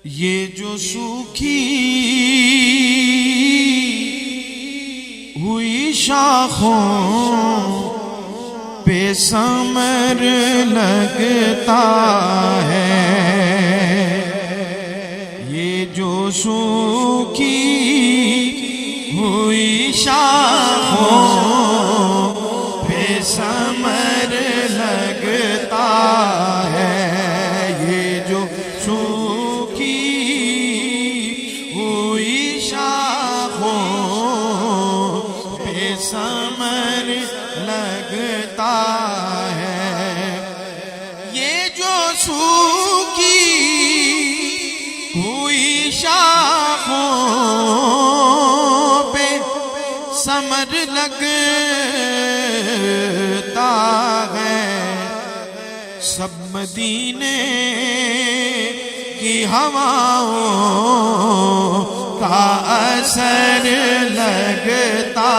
یہ جو سوکھی ہوئی شاخوں پہ ثمر لگتا ہے، یہ جو سوکھی ہوئی شاخوں پہ ثمر لگتا ہے، یہ جو سوکھی ہوئی شاخوں پہ ثمر لگتا ہے، یہ جو سوکھی ہوئی شاخوں پہ ثمر لگتا ہے، سب مدینے کی ہواؤں کا اثر لگتا